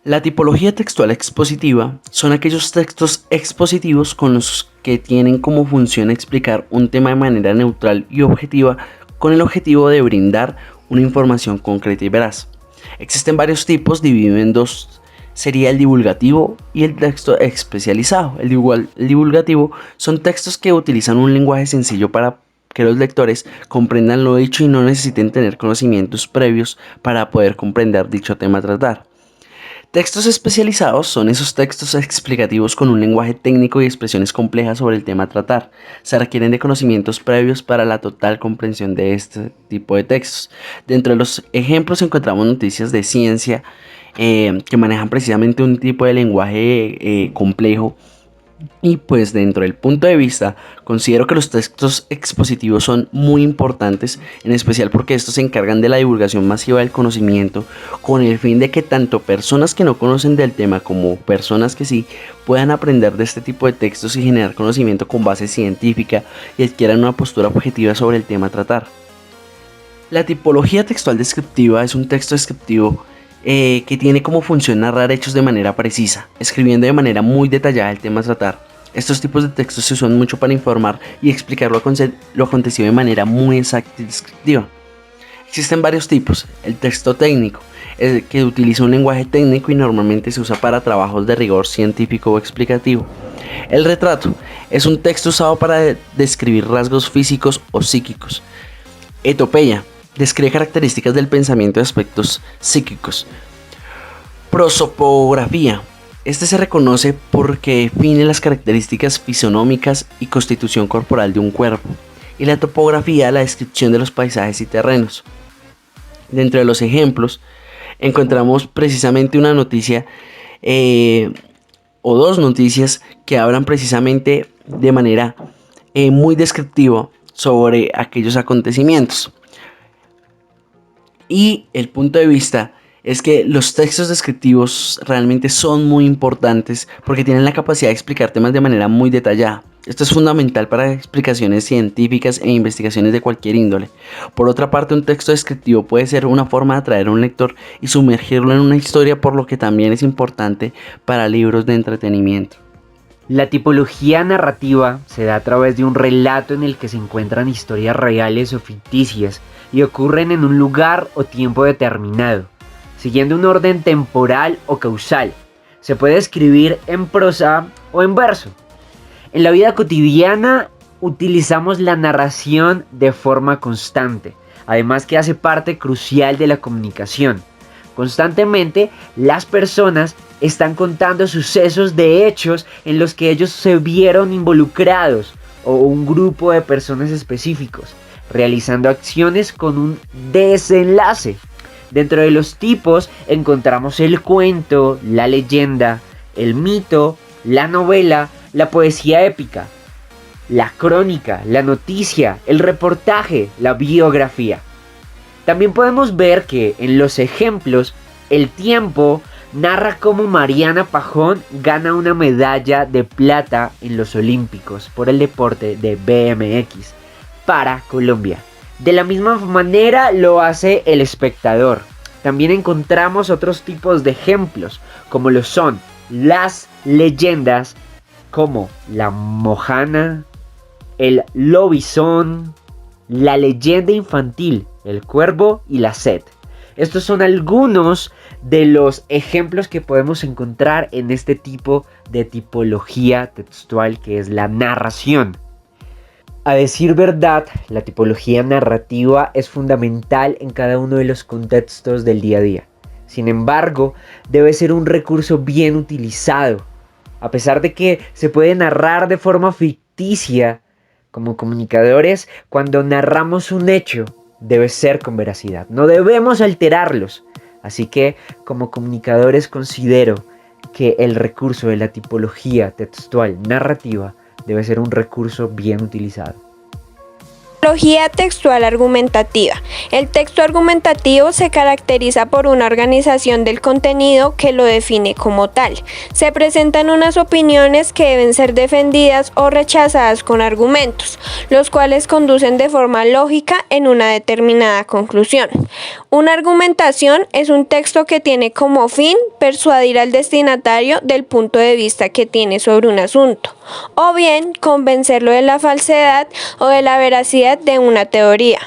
La tipología textual expositiva son aquellos textos expositivos con los que tienen como función explicar un tema de manera neutral y objetiva con el objetivo de brindar una información concreta y veraz. Existen varios tipos, dividido en dos, sería el divulgativo y el texto especializado. El divulgativo son textos que utilizan un lenguaje sencillo para que los lectores comprendan lo dicho y no necesiten tener conocimientos previos para poder comprender dicho tema a tratar. Textos especializados son esos textos explicativos con un lenguaje técnico y expresiones complejas sobre el tema a tratar. Se requieren de conocimientos previos para la total comprensión de este tipo de textos. Dentro de los ejemplos encontramos noticias de ciencia que manejan precisamente un tipo de lenguaje complejo. Y pues dentro del punto de vista, considero que los textos expositivos son muy importantes, en especial porque estos se encargan de la divulgación masiva del conocimiento, con el fin de que tanto personas que no conocen del tema como personas que sí puedan aprender de este tipo de textos y generar conocimiento con base científica y adquieran una postura objetiva sobre el tema a tratar. La tipología textual descriptiva es un texto descriptivo que tiene como función narrar hechos de manera precisa, escribiendo de manera muy detallada el tema a tratar. Estos tipos de textos se usan mucho para informar y explicar lo acontecido de manera muy exacta y descriptiva. Existen varios tipos. El texto técnico, que utiliza un lenguaje técnico y normalmente se usa para trabajos de rigor científico o explicativo. El retrato es un texto usado para describir rasgos físicos o psíquicos. Etopeya describe características del pensamiento de aspectos psíquicos. Prosopografía. Este se reconoce porque define las características fisonómicas y constitución corporal de un cuerpo. Y la topografía, la descripción de los paisajes y terrenos. Dentro de los ejemplos, encontramos precisamente una noticia o dos noticias que hablan precisamente de manera muy descriptiva sobre aquellos acontecimientos. Y el punto de vista es que los textos descriptivos realmente son muy importantes porque tienen la capacidad de explicar temas de manera muy detallada. Esto es fundamental para explicaciones científicas e investigaciones de cualquier índole. Por otra parte, un texto descriptivo puede ser una forma de atraer a un lector y sumergirlo en una historia, por lo que también es importante para libros de entretenimiento. La tipología narrativa se da a través de un relato en el que se encuentran historias reales o ficticias y ocurren en un lugar o tiempo determinado, siguiendo un orden temporal o causal. Se puede escribir en prosa o en verso. En la vida cotidiana utilizamos la narración de forma constante, además que hace parte crucial de la comunicación. Constantemente, las personas están contando sucesos de hechos en los que ellos se vieron involucrados o un grupo de personas específicos, realizando acciones con un desenlace. Dentro de los tipos encontramos el cuento, la leyenda, el mito, la novela, la poesía épica, la crónica, la noticia, el reportaje, la biografía. También podemos ver que en los ejemplos, El Tiempo narra cómo Mariana Pajón gana una medalla de plata en los Olímpicos por el deporte de BMX para Colombia. De la misma manera lo hace El Espectador. También encontramos otros tipos de ejemplos, como lo son las leyendas, como la Mojana, el Lobizón, la leyenda infantil, el Cuervo y la Sed. Estos son algunos de los ejemplos que podemos encontrar en este tipo de tipología textual que es la narración. A decir verdad, la tipología narrativa es fundamental en cada uno de los contextos del día a día. Sin embargo, debe ser un recurso bien utilizado. A pesar de que se puede narrar de forma ficticia, como comunicadores, cuando narramos un hecho, debe ser con veracidad. No debemos alterarlos. Así que, como comunicadores, considero que el recurso de la tipología textual narrativa debe ser un recurso bien utilizado. Tipología textual argumentativa. El texto argumentativo se caracteriza por una organización del contenido que lo define como tal. Se presentan unas opiniones que deben ser defendidas o rechazadas con argumentos, los cuales conducen de forma lógica en una determinada conclusión. Una argumentación es un texto que tiene como fin persuadir al destinatario del punto de vista que tiene sobre un asunto, o bien convencerlo de la falsedad o de la veracidad de una teoría,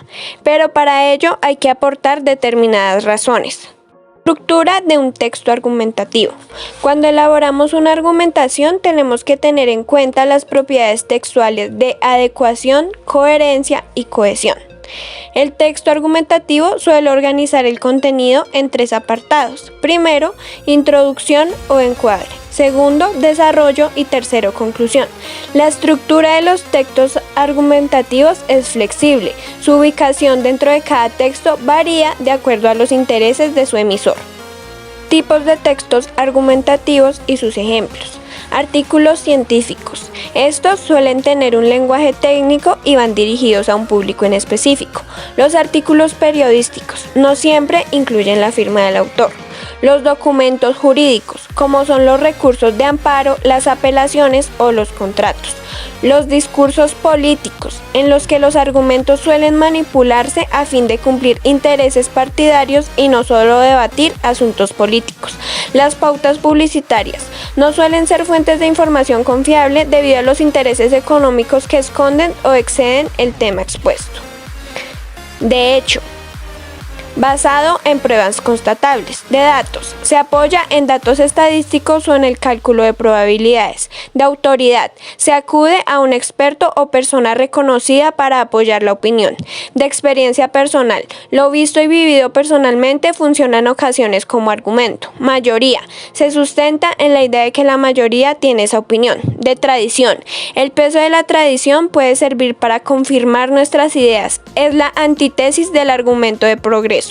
pero para ello hay que aportar determinadas razones. Estructura de un texto argumentativo. Cuando elaboramos una argumentación tenemos que tener en cuenta las propiedades textuales de adecuación, coherencia y cohesión. El texto argumentativo suele organizar el contenido en 3 apartados. Primero, introducción o encuadre. Segundo, desarrollo y tercero, conclusión. La estructura de los textos argumentativos es flexible. Su ubicación dentro de cada texto varía de acuerdo a los intereses de su emisor. Tipos de textos argumentativos y sus ejemplos. Artículos científicos. Estos suelen tener un lenguaje técnico y van dirigidos a un público en específico. Los artículos periodísticos no siempre incluyen la firma del autor. Los documentos jurídicos, como son los recursos de amparo, las apelaciones o los contratos. Los discursos políticos, en los que los argumentos suelen manipularse a fin de cumplir intereses partidarios y no solo debatir asuntos políticos. Las pautas publicitarias no suelen ser fuentes de información confiable debido a los intereses económicos que esconden o exceden el tema expuesto. De hecho, basado en pruebas constatables de datos. Se apoya en datos estadísticos o en el cálculo de probabilidades. De autoridad. Se acude a un experto o persona reconocida para apoyar la opinión. De experiencia personal. Lo visto y vivido personalmente funciona en ocasiones como argumento. Mayoría. Se sustenta en la idea de que la mayoría tiene esa opinión. De tradición. El peso de la tradición puede servir para confirmar nuestras ideas. Es la antítesis del argumento de progreso.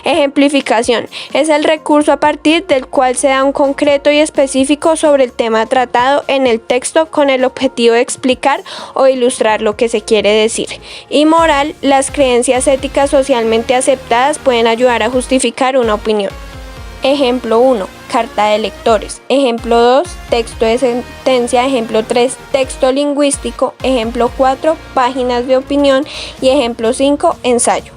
Ejemplificación. Es el recurso a partir del cual se da un concreto y específico sobre el tema tratado en el texto con el objetivo de explicar o ilustrar lo que se quiere decir. Y moral. Las creencias éticas socialmente aceptadas pueden ayudar a justificar una opinión. Ejemplo 1. Carta de lectores. Ejemplo 2. Texto de sentencia. Ejemplo 3. Texto lingüístico. Ejemplo 4. Páginas de opinión. Y ejemplo 5. Ensayo.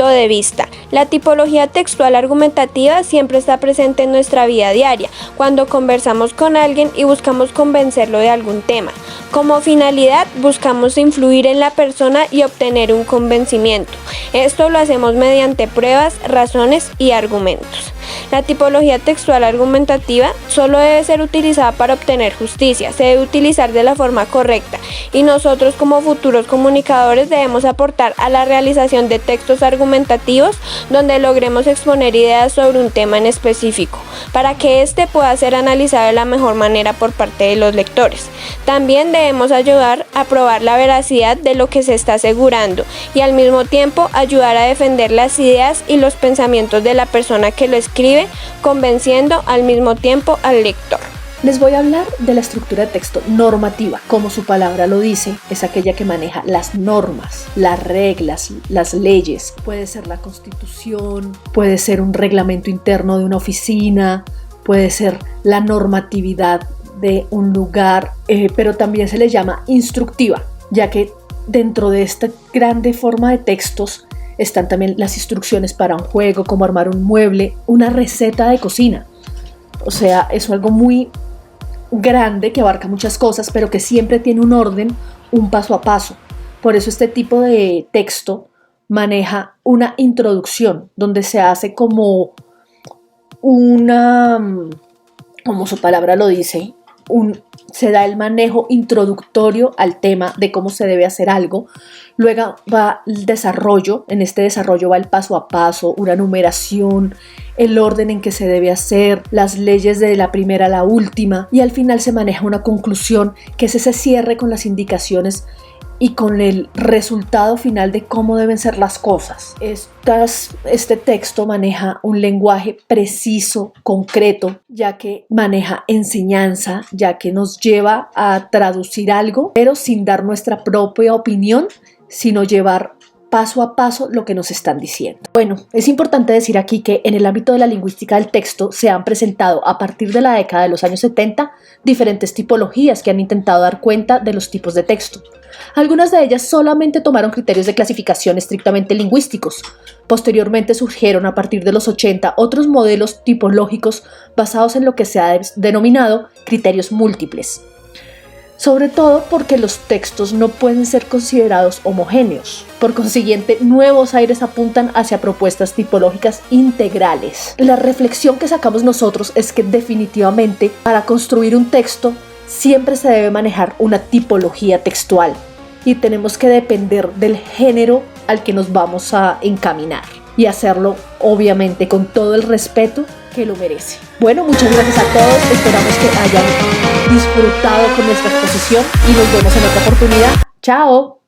De vista. La tipología textual argumentativa siempre está presente en nuestra vida diaria, cuando conversamos con alguien y buscamos convencerlo de algún tema. Como finalidad, buscamos influir en la persona y obtener un convencimiento. Esto lo hacemos mediante pruebas, razones y argumentos. La tipología textual argumentativa solo debe ser utilizada para obtener justicia, se debe utilizar de la forma correcta y nosotros como futuros comunicadores debemos aportar a la realización de textos argumentativos donde logremos exponer ideas sobre un tema en específico, para que éste pueda ser analizado de la mejor manera por parte de los lectores. También debemos ayudar a probar la veracidad de lo que se está asegurando y al mismo tiempo ayudar a defender las ideas y los pensamientos de la persona que lo escribe, convenciendo al mismo tiempo al lector. Les voy a hablar de la estructura de texto normativa. Como su palabra lo dice, es aquella que maneja las normas, las reglas, las leyes. Puede ser la Constitución, puede ser un reglamento interno de una oficina, puede ser la normatividad de un lugar, pero también se le llama instructiva, ya que dentro de esta grande forma de textos están también las instrucciones para un juego, cómo armar un mueble, una receta de cocina. O sea, es algo muy grande que abarca muchas cosas, pero que siempre tiene un orden, un paso a paso. Por eso este tipo de texto maneja una introducción, donde se hace como como su palabra lo dice, se da el manejo introductorio al tema de cómo se debe hacer algo. Luego va el desarrollo, en este desarrollo va el paso a paso, una numeración, el orden en que se debe hacer, las leyes de la primera a la última, y al final se maneja una conclusión que es ese cierre con las indicaciones y con el resultado final de cómo deben ser las cosas. Este texto maneja un lenguaje preciso, concreto, ya que maneja enseñanza, ya que nos lleva a traducir algo, pero sin dar nuestra propia opinión, sino llevar paso a paso lo que nos están diciendo. Bueno, es importante decir aquí que en el ámbito de la lingüística del texto se han presentado a partir de la década de los años 70 diferentes tipologías que han intentado dar cuenta de los tipos de texto. Algunas de ellas solamente tomaron criterios de clasificación estrictamente lingüísticos. Posteriormente surgieron a partir de los 80 otros modelos tipológicos basados en lo que se ha denominado criterios múltiples. Sobre todo porque los textos no pueden ser considerados homogéneos. Por consiguiente, nuevos aires apuntan hacia propuestas tipológicas integrales. La reflexión que sacamos nosotros es que definitivamente para construir un texto siempre se debe manejar una tipología textual y tenemos que depender del género al que nos vamos a encaminar y hacerlo obviamente con todo el respeto que lo merece. Bueno, muchas gracias a todos, esperamos que hayan disfrutado con nuestra exposición y nos vemos en otra oportunidad. ¡Chao!